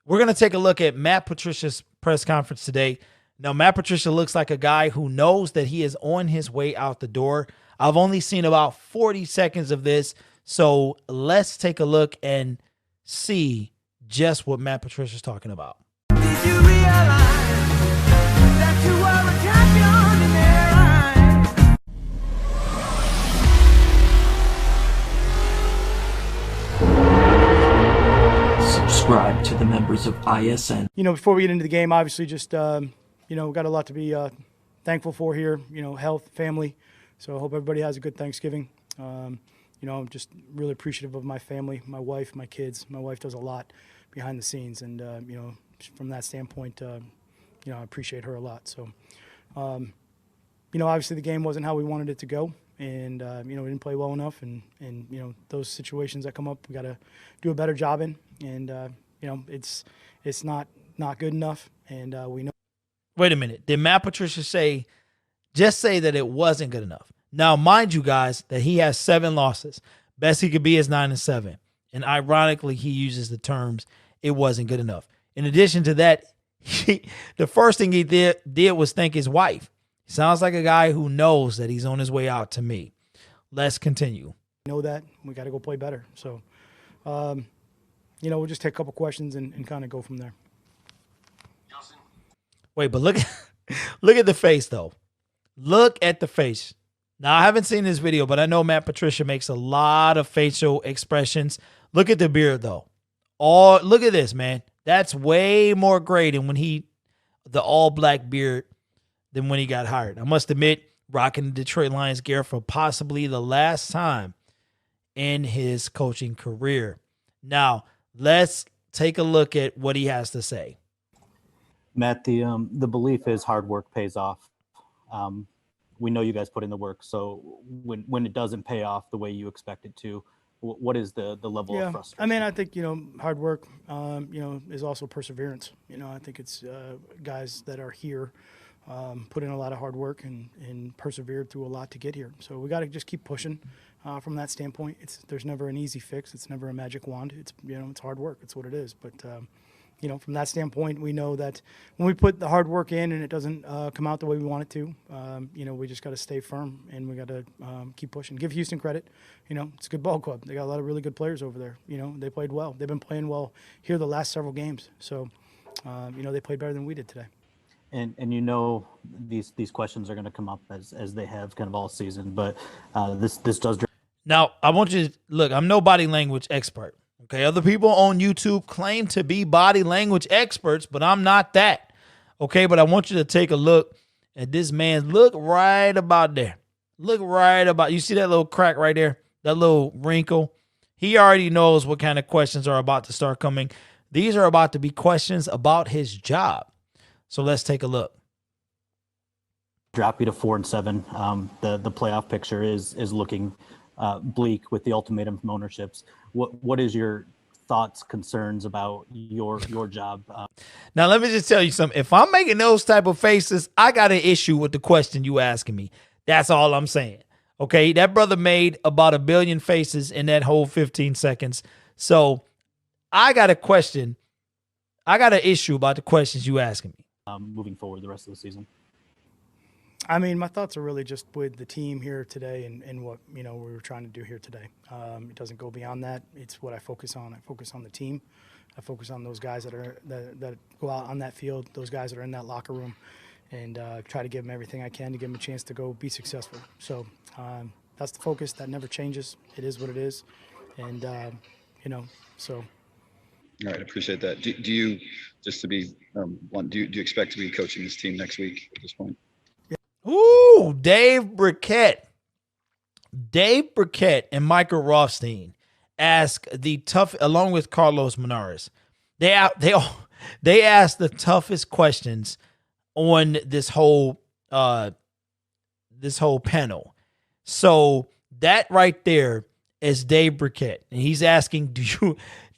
We're going to take a look at Matt Patricia's press conference today. Now, Matt Patricia looks like a guy who knows that he is on his way out the door. I've only seen about 40 seconds of this, so let's take a look and see just what Matt Patricia's talking about. Did you realize that you are a champion in their eyes? Subscribe to the members of ISN. You know, before we get into the game, obviously just, you know, we've got a lot to be thankful for here, you know, health, family. So I hope everybody has a good Thanksgiving. You know, I'm just really appreciative of my family, my wife, my kids. My wife does a lot behind the scenes. And, you know, from that standpoint, you know, I appreciate her a lot. So, you know, obviously the game wasn't how we wanted it to go. And, you know, we didn't play well enough. And you know, those situations that come up, we got to do a better job in. And, you know, it's not good enough. And we know. Wait a minute. Did Matt Patricia just say that it wasn't good enough? Now, mind you guys that he has 7 losses. Best he could be is 9-7. And ironically, he uses the terms, it wasn't good enough. In addition to that, the first thing he did was thank his wife. He sounds like a guy who knows that he's on his way out to me. Let's continue. Know that. We got to go play better. So, you know, we'll just take a couple questions and kind of go from there. Wait, but look at the face, though. Look at the face. Now, I haven't seen this video, but I know Matt Patricia makes a lot of facial expressions. Look at the beard, though. Look at this, man. That's way more gray than the all-black beard than when he got hired. I must admit, rocking the Detroit Lions gear for possibly the last time in his coaching career. Now, let's take a look at what he has to say. Matt, the belief is hard work pays off. We know you guys put in the work. So when it doesn't pay off the way you expect it to, what is the level of frustration? I mean, I think, you know, hard work, you know, is also perseverance. You know, I think it's guys that are here put in a lot of hard work and persevered through a lot to get here. So we got to just keep pushing from that standpoint. There's never an easy fix. It's never a magic wand. It's, you know, it's hard work. It's what it is. But, you know, from that standpoint, we know that when we put the hard work in and it doesn't come out the way we want it to, you know, we just got to stay firm and we got to keep pushing. Give Houston credit. You know, it's a good ball club. They got a lot of really good players over there. You know, they played well. They've been playing well here the last several games. So, you know, they played better than we did today. And you know, these questions are going to come up as they have kind of all season. But this does. Now, I want you to look. I'm no body language expert. Okay, other people on YouTube claim to be body language experts, but I'm not that. Okay, but I want you to take a look at this man. Look right about there. Look right about. You see that little crack right there? That little wrinkle? He already knows what kind of questions are about to start coming. These are about to be questions about his job. So let's take a look. Drop you to 4-7. The playoff picture is looking bleak with the ultimatum from ownerships. What is your thoughts, concerns about your job? Now, let me just tell you something. If I'm making those type of faces, I got an issue with the question you asking me. That's all I'm saying. Okay, that brother made about 1 billion faces in that whole 15 seconds. So I got a question. I got an issue about the questions you asking me. Moving forward the rest of the season. I mean, my thoughts are really just with the team here today and what, you know, we were trying to do here today. It doesn't go beyond that. It's what I focus on. I focus on the team. I focus on those guys that go out on that field, those guys that are in that locker room, and try to give them everything I can to give them a chance to go be successful. So that's the focus. That never changes. It is what it is. And, you know, so. All right, I appreciate that. Do you, just to be blunt, do you expect to be coaching this team next week at this point? Ooh, Dave Briquette and Michael Rothstein ask the tough, along with Carlos Monarez. They asked the toughest questions on this whole panel. So that right there is Dave Briquette, and he's asking, do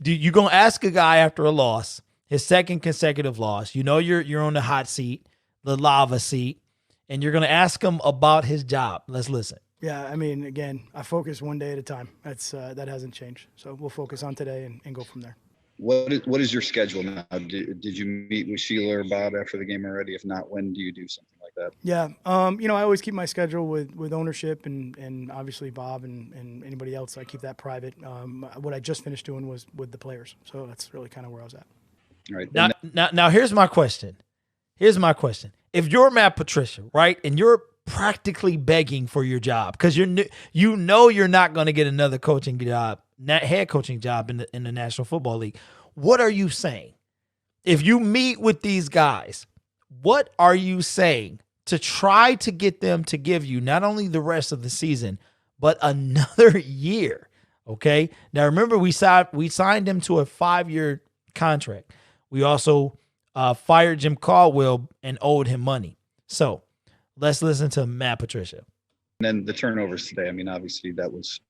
you gonna ask a guy after a loss, his second consecutive loss? You know you're on the hot seat, the lava seat. And you're going to ask him about his job. Let's listen. Yeah, I mean, again, I focus one day at a time. That hasn't changed. So we'll focus on today and go from there. what is your schedule now? Did you meet with Sheila or Bob after the game already? If not, when do you do something like that? Yeah. I always keep my schedule with ownership and obviously Bob and anybody else. I keep that private. What I just finished doing was with the players. So that's really kind of where I was at. All right. Now, here's my question. If you're Matt Patricia, right, and you're practically begging for your job because you're not going to get another coaching job, head coaching job in the National Football League, what are you saying? If you meet with these guys, what are you saying to try to get them to give you not only the rest of the season, but another year? Okay. Now remember, we signed him to a 5-year contract. We also fired Jim Caldwell and owed him money. So let's listen to Matt Patricia. And then the turnovers today. I mean, obviously that was,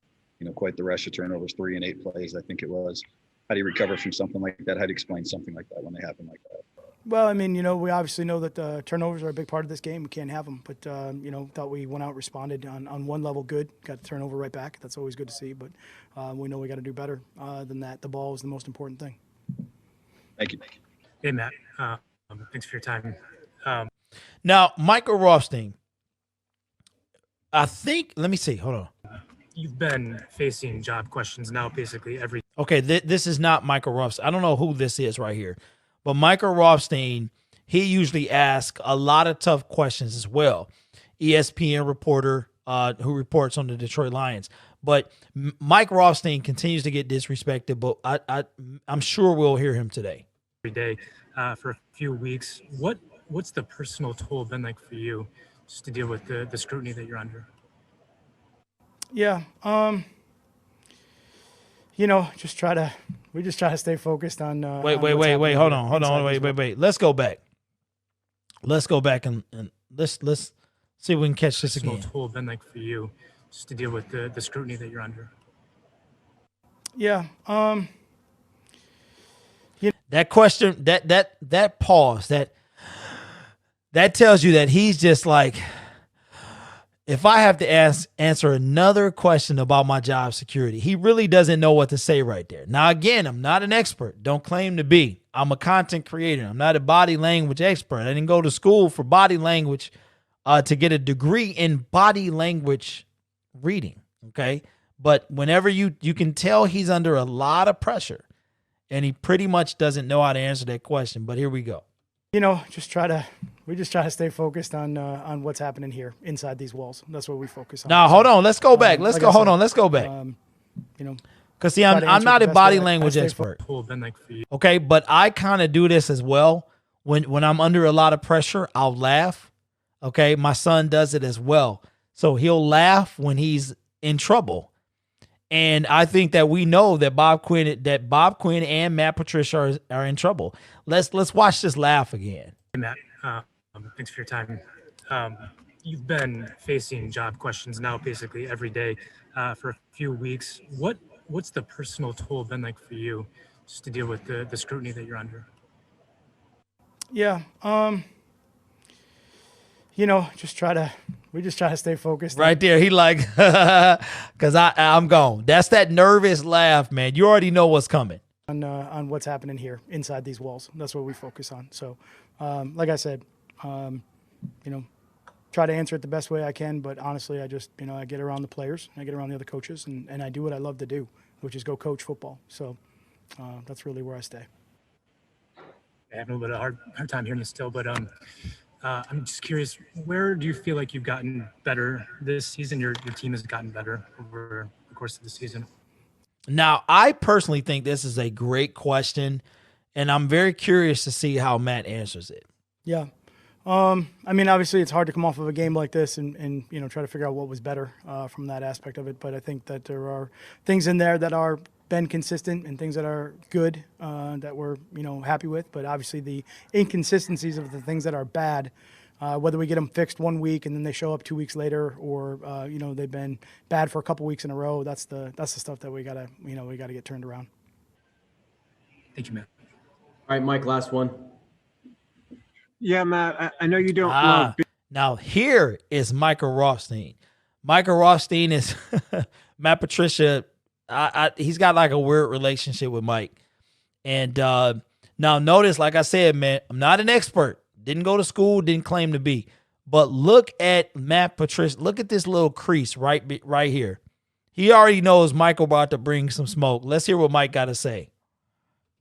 quite the rush of turnovers, 3 and 8 plays, I think it was. How do you recover from something like that? How do you explain something like that when they happen like that? Well, I mean, we obviously know that turnovers are a big part of this game. We can't have them, but thought we went out, responded on one level, good, got the turnover right back. That's always good to see, but we know we got to do better than that. The ball is the most important thing. Thank you. Hey, Matt. Thanks for your time. Now, Michael Rothstein, I think, let me see, hold on. You've been facing job questions now basically every. Okay, this is not Michael Rothstein. I don't know who this is right here, but Michael Rothstein, he usually asks a lot of tough questions as well. ESPN reporter who reports on the Detroit Lions. But Mike Rothstein continues to get disrespected, but I'm sure we'll hear him today. Every day for a few weeks. What's the personal toll been like for you just to deal with the scrutiny that you're under? Yeah. We just try to stay focused on. Wait. Hold on. Wait. Let's go back. And let's see if we can catch this again. Personal toll been like for you just to deal with the scrutiny that you're under? Yeah. That question, that pause, that tells you that he's just like, if I have to answer another question about my job security, he really doesn't know what to say right there. Now, again, I'm not an expert. Don't claim to be. I'm a content creator. I'm not a body language expert. I didn't go to school for body language to get a degree in body language reading. Okay. But whenever you can tell he's under a lot of pressure and he pretty much doesn't know how to answer that question. But here we go. We just try to stay focused on what's happening here inside these walls. That's what we focus on. Now, hold on. Let's go back. Let's go back. Because see, I'm not a body language expert. Okay, but I kind of do this as well. When I'm under a lot of pressure, I'll laugh. Okay, my son does it as well. So he'll laugh when he's in trouble. And I think that we know that Bob Quinn and Matt Patricia are in trouble. Let's watch this laugh again. Hey, Matt, thanks for your time. You've been facing job questions now basically every day for a few weeks. What's the personal toll been like for you just to deal with the scrutiny that you're under? Yeah. We just try to stay focused. Right there. He like, because I'm gone. That's that nervous laugh, man. You already know what's coming. On what's happening here inside these walls. That's what we focus on. So, like I said, try to answer it the best way I can. But honestly, I just, I get around the players, I get around the other coaches, and I do what I love to do, which is go coach football. So that's really where I stay. I have a little bit of hard time hearing you still, but I'm just curious, where do you feel like you've gotten better this season? Your team has gotten better over the course of the season. Now, I personally think this is a great question, and I'm very curious to see how Matt answers it. Yeah. Obviously it's hard to come off of a game like this and try to figure out what was better from that aspect of it. But I think that there are things in there that are been consistent and things that are good that we're, happy with. But obviously the inconsistencies of the things that are bad, whether we get them fixed 1 week and then they show up 2 weeks later, or they've been bad for a couple weeks in a row. That's the stuff that we gotta get turned around. Thank you, Matt. All right, Mike, last one. Yeah, Matt, I know you don't. Now here is Michael Rothstein. Michael Rothstein is Matt Patricia. He's got like a weird relationship with Mike. And now notice, like I said, man, I'm not an expert. Didn't go to school, didn't claim to be. But look at Matt Patricia. Look at this little crease right here. He already knows Michael about to bring some smoke. Let's hear what Mike got to say.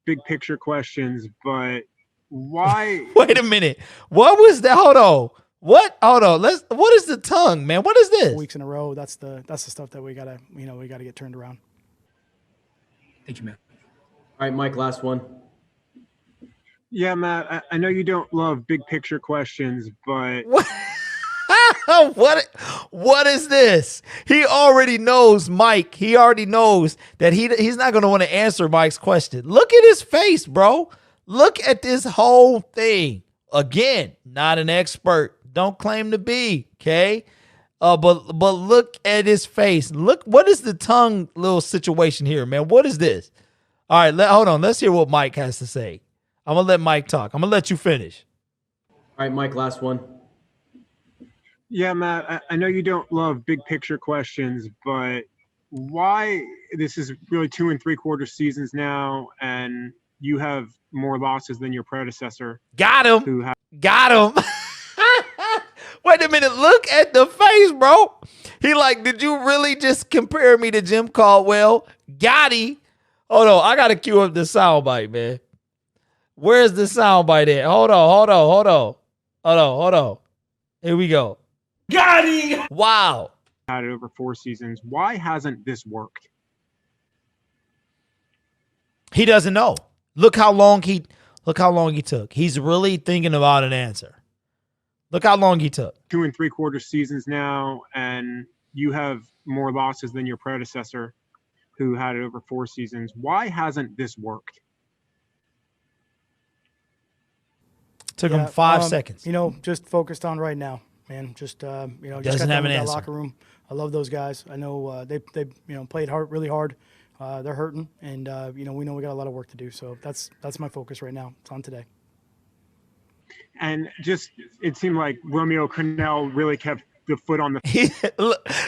Big picture questions, but why? Wait a minute. What was that? Hold on. What? Hold on. What is the tongue, man? What is this? 4 weeks in a row. That's the stuff that we gotta get turned around. Thank you, man. All right, Mike, last one. Yeah, Matt, I know you don't love big picture questions, but what is this? He already knows Mike. He already knows that he's not going to want to answer Mike's question. Look at his face, bro. Look at this whole thing. Again, not an expert. Don't claim to be, okay? But look at his face. Look, what is the tongue little situation here, man? What is this? All right, hold on. Let's hear what Mike has to say. I'm going to let Mike talk. I'm going to let you finish. All right, Mike, last one. yeah, Matt, I know you don't love big picture questions, but why this is really 2 3/4 seasons now, and you have more losses than your predecessor. Got him. Got him. Wait a minute. Look at the face, bro. He like, did you really just compare me to Jim Caldwell? Got him. Hold on. I got to cue up the soundbite, man. Where's the soundbite at? Hold on. Here we go. Got him. Wow. Had it over 4 seasons. Why hasn't this worked? He doesn't know. Look how long he took. He's really thinking about an answer. Look how long he took. 2 3/4 seasons now, and you have more losses than your predecessor, who had it over 4 seasons. Why hasn't this worked? Took him 5 seconds. Just focused on right now, man. Just just Doesn't got have done an with that answer. locker room. I love those guys. I know they played hard, really hard. They're hurting, and we know we got a lot of work to do. So that's my focus right now. It's on today. And just, it seemed like Romeo Crennel really kept the foot on the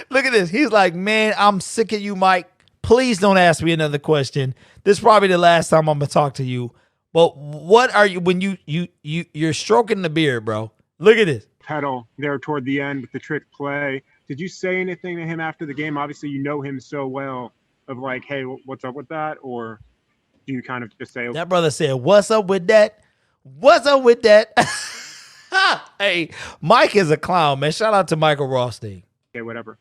Look at this. He's like, man, I'm sick of you, Mike. Please don't ask me another question. This is probably the last time I'm gonna talk to you. But what are you when you're stroking the beard, bro? Look at this. pedal there toward the end with the trick play. Did you say anything to him after the game? Obviously, you know him so well, of like, hey, what's up with that? Or do you kind of just say, That brother said, what's up with that? What's up with that? Hey, Mike is a clown, man. Shout out to Michael Rothstein. okay, whatever?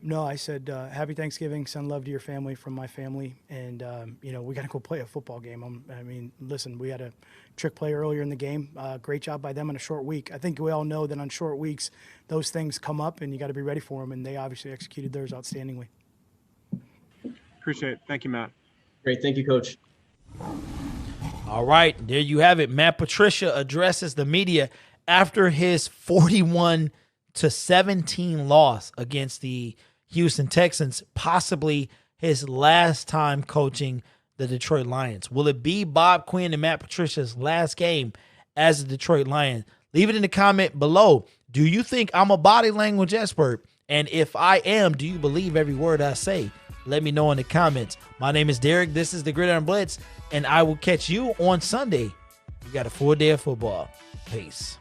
No, I said, happy Thanksgiving, send love to your family from my family. And, we got to go play a football game. Listen, we had a trick play earlier in the game. Great job by them in a short week. I think we all know that on short weeks, those things come up and you got to be ready for them. And they obviously executed theirs outstandingly. Appreciate it. Thank you, Matt. Great. Thank you, Coach. All right, there you have it. Matt Patricia addresses the media after his 41-17 loss against the Houston Texans, possibly his last time coaching the Detroit Lions. Will it be Bob Quinn and Matt Patricia's last game as a Detroit Lion? Leave it in the comment below. Do you think I'm a body language expert? And if I am, do you believe every word I say? Let me know in the comments. My name is Derek. This is the Gridiron Blitz, and I will catch you on Sunday. We got a full day of football. Peace.